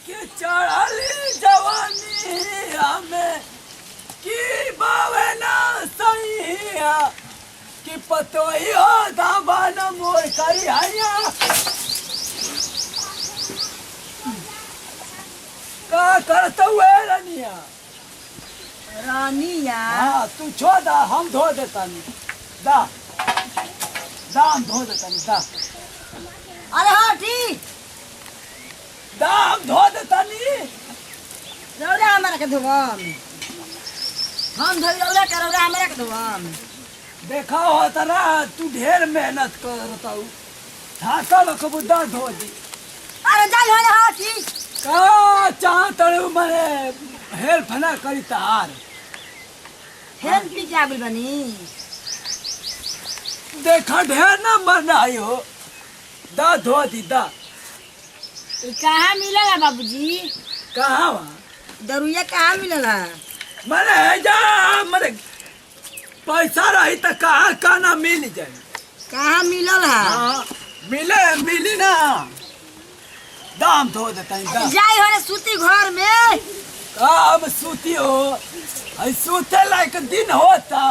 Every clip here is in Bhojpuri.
कि चढ़ली जवानी हमें की बावे ना सैया कि पतोही हो दाबन मोर करी हैया का करते हुए रानिया रानिया हाँ तू छो दा हम धो देता दा हम धो देता दा अरे हाँ ठीक दा हम धो देता रौरा हमारा के धुआम हम धोई रौरा के रौरा हमारा के धुआम देखा होता ना तू ढेर मेहनत करता हूँ ढाका कबूतर धो दी अरे जाई हो हाँ ठीक का चाहत मने हेल्प ना करी तार हेल्प की क्या बोल बनी देखा ढेर ना बनाई हो दा धो दी दा कहाँ मिलेगा बाबूजी कहाँ वहाँ दरुया कहाँ मिलेगा मने जा मने पैसा रही तो कहाँ खाना मिल जाए कहाँ मिलल है हाँ मिली ना दाम धो देता है जाई हो रे सूती घर में अब सूती हो सूते लायक दिन होता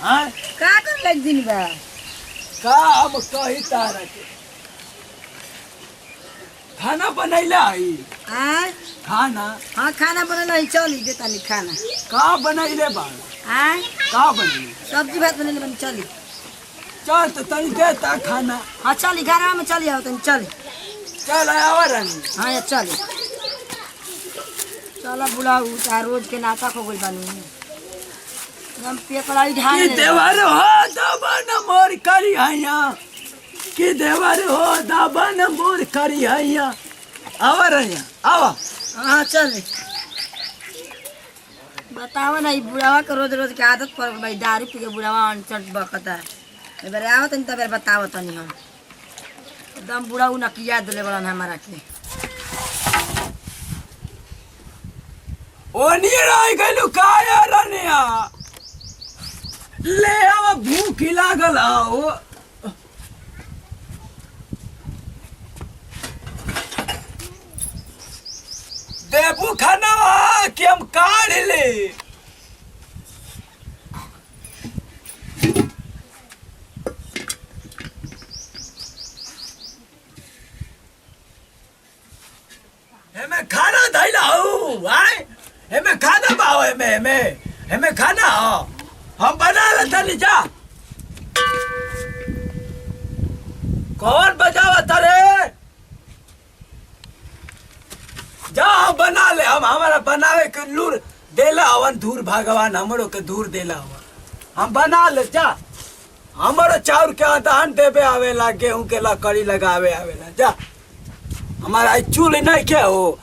हाँ का कर लग दिन बा का अब कही तारा के खाना बनैला है हाँ खाना हाँ खाना बनल है चली देता नहीं खाना का बनैले बाल हाँ का बनैले सब्जी भात बनल बनी चली चल तो तनी देता खाना हाँ चली घर में चली आओ तनी चली चल आवा रानी हाँ ये चली चला बुलाऊ तार रोज के नाता हो गई बानी हम पेपराई ढाल कि देवर हो दबन मोर करी हैया कि देवर हो दबन मोर करी हैया आवा रानी आवा हाँ चले बताओ ना ये बुढ़ावा के रोज रोज के आदत पड़ गई भाई दारू पी के बुढ़ावा अनचट बकता है एक बार आओ तनी तब बताओ तनी हम एकदम बुढ़ा उ नकिया दिले बड़न हमारा के ओनी रह गइलु काया रनिया ले आवा भूख लागल आओ देबू खाना कि हम काढ़ ले हमें खाना धैला हूँ आए हमें खाना पाओ हमें खाना हो हम बना लेते नहीं जा कौन बजावा तारे जा हम बना ले हम हमारा बनावे के लूर देला हवन धूर भगवान हमरो के धूर देला हवन हम बना ले जा हमारो चाउर के आदान देवे आवेला गेहूं के लकड़ी लगावे आवेला जा हमारा चूल्ह नहीं के हो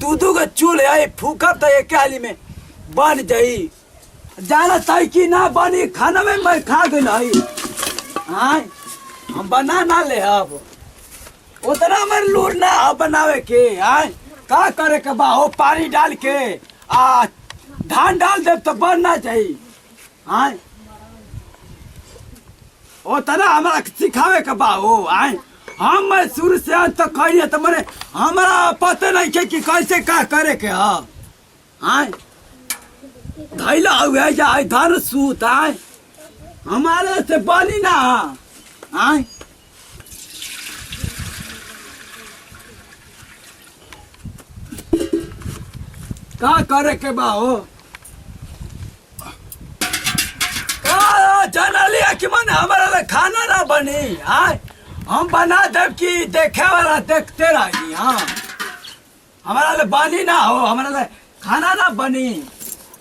दू के चूल्ह है फूकब तो एक हाली में बन जाई जाना तय की ना बनी खाना में मैं खा गई हाँ हम बना ना ले अब उतना मैं लूर ना बनावे के हाँ का करे के बा हो पानी डाल के आ धान डाल दे तो बनना चाहिए हाँ उतना हमारा सिखावे के बा हो हाँ हम मैं शुरू से आज तक कही तो मैंने हमारा पता नहीं है कि कैसे का करे के हाँ धैला हुआ जाए धर सूत आए हमारे से बनी ना हाँ का करे के बा हो जनली कि मन हमारा खाना ना बनी हाँ हम बना दे कि देखे वाला देखते रही हाँ हमारा ले बनी ना हो हमारा ले खाना ना बनी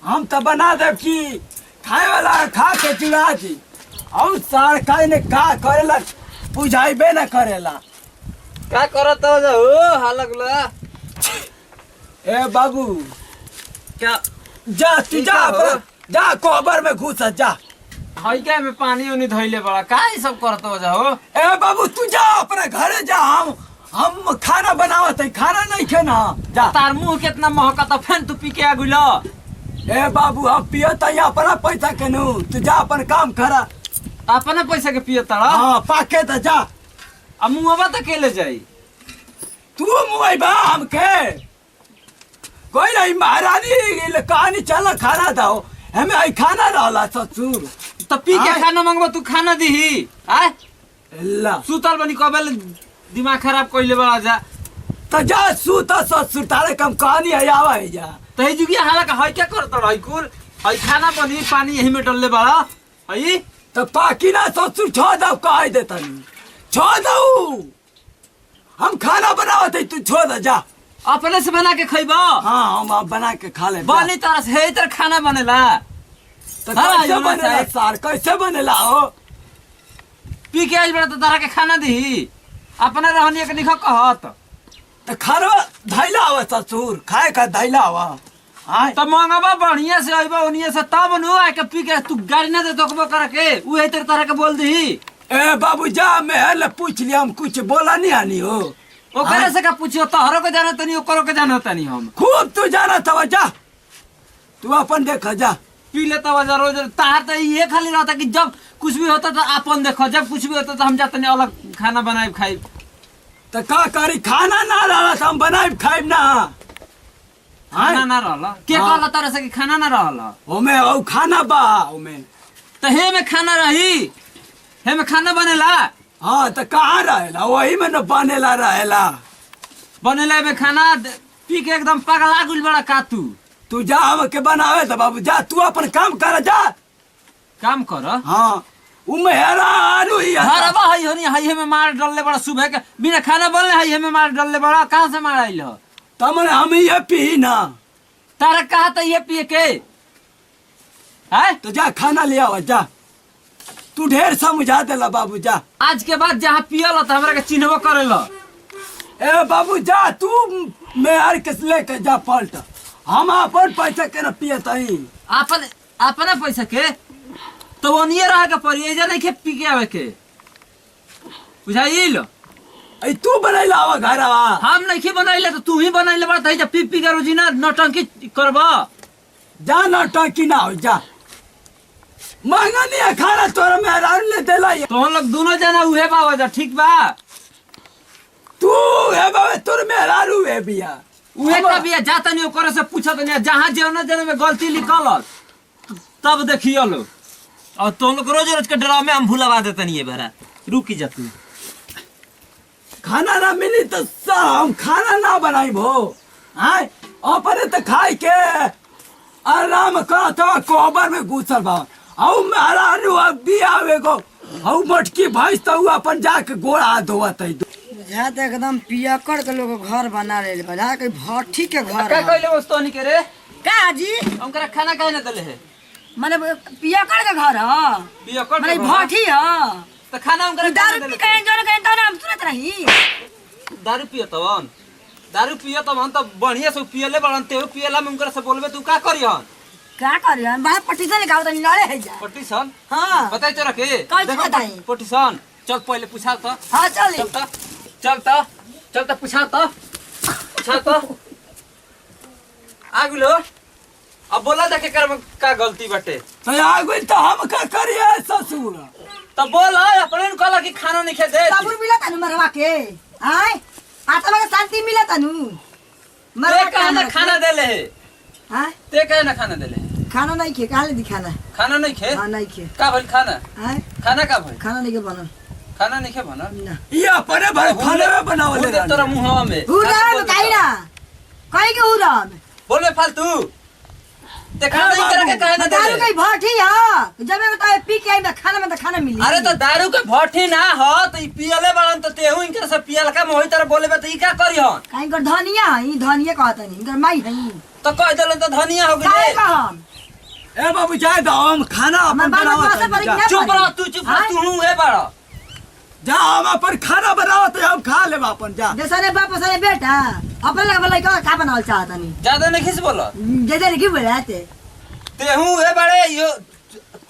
हम तो बना दे कि खाए वाला खा के चुरा दी और सार खाए ने का करेला बुझाइबे ना करेला का करत हो हालगला ए बाबू क्या जा तू जा जा कोबर में घुस जा हई के में पानी उनी धइले बड़ा का ई सब करत हो जाओ ए बाबू तू जा अपने घरे जा हम खाना बनावत है खाना नहीं खाना जा तार मुंह कितना महकता फेन तू पी के आ गुलो ए बाबू हम पियत है अपना पैसा के नु तू जा अपन काम करा अपने पैसा के पिए तारा हाँ पाके तो जा अब मुंहवा तो के ले जाई तू मुई बा हमके कोई नहीं महारानी कहानी चल खाना दाओ हमें आई खाना रहला ससुर तो पी के आय। खाना मांगबो तू खाना दीही आय ला सुतल बनी कबेल दिमाग खराब कइले बड़ा जा तो जा सूत ससुर तारे कम कहानी है आवा है जा तो ही जुगिया हाला का है क्या करत रही कुल है खाना बनी पानी यही में डलले बड़ा है तो पाकी ना ससुर छोड़ दो कह देता नहीं छोड़ दो हम खाना बनावत है तू छोड़ दे जा अपने से बना के खइबो हाँ हम आप बना के खा ले बनी तरह से है इधर खाना बनेला तो हाँ, कैसे योना बनेला चाहिए। सार कैसे बनेला हो पी के आइल बड़ा तो तारा के खाना दी अपने रहनी के निखा कहत तो खाना धैला हुआ ससुर खाए का धैला हुआ हाँ तो मंगबा बढ़िया से आइबा ओनिए से तब नु आके के पी के तू गाड़ी ना दे तोकबो कर के उ है तेरे तरह के बोल दी ए बाबू जा मैं पूछ लिया हम कुछ बोला नहीं आनी हो ओकरे से का पूछियो तोहरो के जाना तनी ओकरो के जाना तनी हम खूब तू जाना था जा तू अपन देखा जा पी लेता वजह रोज तार तो ये खाली रहता कि जब कुछ भी होता तो अपन देखो जब कुछ भी होता तो हम जाते नहीं अलग खाना बनाए खाई तो का करी खाना ना रहा था हम बनाए खाए ना खाना ना रहला के हाँ। कहला तारे से कि खाना ना रहला ओमे ओ खाना बा ओमे तो हे में खाना रही हे में खाना बनेला हाँ तो कहाँ रहेला वही में न बनेला रहेला बनेला में खाना पी के एकदम पगला गुल बड़ा का तू जा हमके बनावे तो बाबू जा तू अपन काम कर जा काम कर हाँ उमे हेरारू ही आता। हरबा हई होनी हई में मार डलले बड़ा सुबह के बिना खाना बनले हई में मार डलले बड़ा कहां से मार आइल हो तमने हम ये पी ना तारा कहा तो ये पिए के है तो जा खाना ले आओ जा तू ढेर समझा देला बाबू जा आज के बाद जहाँ पियल तो हमरा के चिन्हबो करेला ए बाबू जा तू मैं हर किस लेके जा पलट हम अपन पैसा के न पियत हई आपन अपना पैसा के तो वो नहीं रहा के पड़ी एजा नहीं के पी के आवे के बुझाइल ऐ तू बनैला आवा घरवा हम नहीं के बनाइले तो तू ही बनाइले बड़ा तई पी पी के रोजीना नौटंकी करबा जा ना टंकी ना हो जा महंगा नहीं है खाना तोरा मेहरान ले देला ये। तो हम लोग दोनों जना उहे बाबा जा ठीक बा तू है बाबे तोर मेहरान हुए बिया उहे का भी जाता नहीं ओकरे से पूछत नहीं जहाँ जेना जेना में गलती निकलल तब देखियो लो और तो लोग रोज रोज के ड्रामे हम भुलवा देते नहीं है भरा रुकी जा तू खाना ना मिली तो हम खाना ना बनाई भो आय अपने तो खाई के आराम कर तो कोबर में घुसल बा औ मेहरान हुआ बियावे को औ मटकी भैंस तो अपन जाके गोड़ा धोवत है बुझा तो एकदम पियकड़ के लोग घर बना ले बजा के भट्ठी के घर का है। कहले वस्तु नहीं करे का जी हमकरा खाना काहे ना देले है माने पियकड़ के घर है पिया कर माने भट्ठी है तो खाना हमकरा दारू पी के जन के तो हम सुनत रही दारू पियो तवन दारू पियो तवन तो बढ़िया से पियले बड़न ते पियला में हमकरा से बोलबे तू का करियन क्या करिए बाहर पट्टी से निकाल तनी लड़े है जा पटिशन हां बताई तोरा के कैसे बताई? पटिशन चल पहले पूछा तो हां चली चल तो पूछा तो आगुलो अब बोला देखे कर का गलती बाटे तो आगे तो हम का करिए ससुर तब बोल अपने ने कहला कि खाना नहीं खे दे साबुन मिला तनु मरवा के आय आत्मा के शांति मिला तनु ते कहना खाना देले है हां ते कहना खाना देले है खाना नहीं खे काले दिखाना खाना नहीं खे हां नहीं खे का भइल खाना आय खाना का भइल खाना नहीं के बना खाना नहीं खे बना ना ये अपने भर खाने में बनावले हुर दे तोरा मुंहवा में हुराम काई ना काई के हुराम बोल में फालतू ते खाना नहीं करे के कहे ना दारू देले के भट्ठी है जब मैं तो पी के आई में खाना में तो खाना मिली अरे तो दारू के भट्टी ना हो तो ई पियले बड़न तो तेहू इनकर से पियल का मोहि तरह बोलेबे तो ई का करियन काई कर धनिया है ई धनिया कहता नहीं इधर माई है तो कह देलन तो धनिया हो काई गई का हम ए बाबू जाए दो हम खाना अपन मैं बाबा बनावत पासे हई, परी जा। ना चुप रह तू चुप रह तू है बड़ा जा हम अपन खाना बनावत हई, हम खा लेब अपन जा जैसा रे बाप सने बेटा अपने लगा बोला का बनावल चाहता नहीं ज्यादा नहीं खिस बोल जैसे लिखी बोलाते तेहू है बड़े यो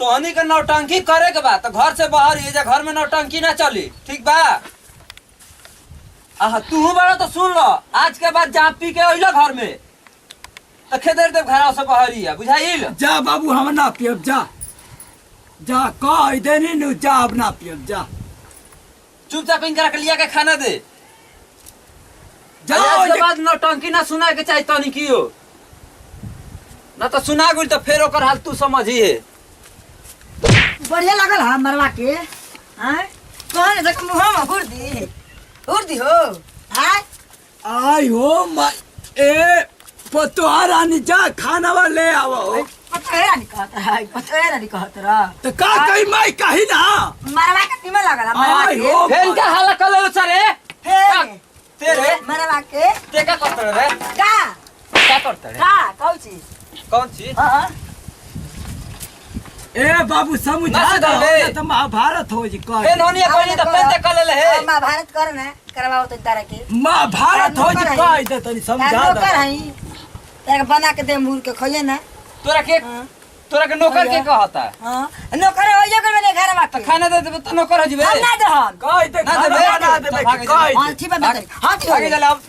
तोहनी के नौटंकी करे के बा तो घर से बाहर ये जा घर में नौटंकी ना चली ठीक बा आह तू बड़ा तो सुन लो आज के बाद जहाँ पी के अइलो घर में तो खेदर देव घर से बाहर ही है बुझाइल जा बाबू हम ना पियब जा जा कह देनी नु जा अब ना पियब जा चुपचाप इनकरा के लिया के खाना दे जाओ के बाद नौटंकी ना सुना के चाहिए तनी कियो ना तो सुना गुल तो फिर ओकर हाल तू समझिए। बढ़िया लगल हा मरवा के हैं कौन देख मुंह में हुर्दी हो हैं आई हो ए पतोहा रानी जा खाना वाला ले आवो। पतोहेरा नहीं कहत रहा तो का कही मैं कही ना मरवा के तिमा लगल हा मरवा आई के हो फेन का हाला कलल सरे हे तेरे मरवा के ते का करत रे का करत रे कौन चीज कौन चीज हां ए बाबू समझा ना दो सुधारे। तो महाभारत हो जी कह फेन होनी कोनी तो फेन ते कलल है महाभारत कर ना करवाओ तो तारा के महाभारत हो जी कह दे तनी समझा दो नौकर हई एक बना के दे मुर के खइए ना तोरा के नौकर के कहता है हां नौकर हो जा कर मेरे घर में तो खाना दे दे तो नौकर हो जबे हम ना दे हम कह दे ना खाना देबे, बना तो दे भाग कह हां ठीक बात हां ठीक आगे चल अब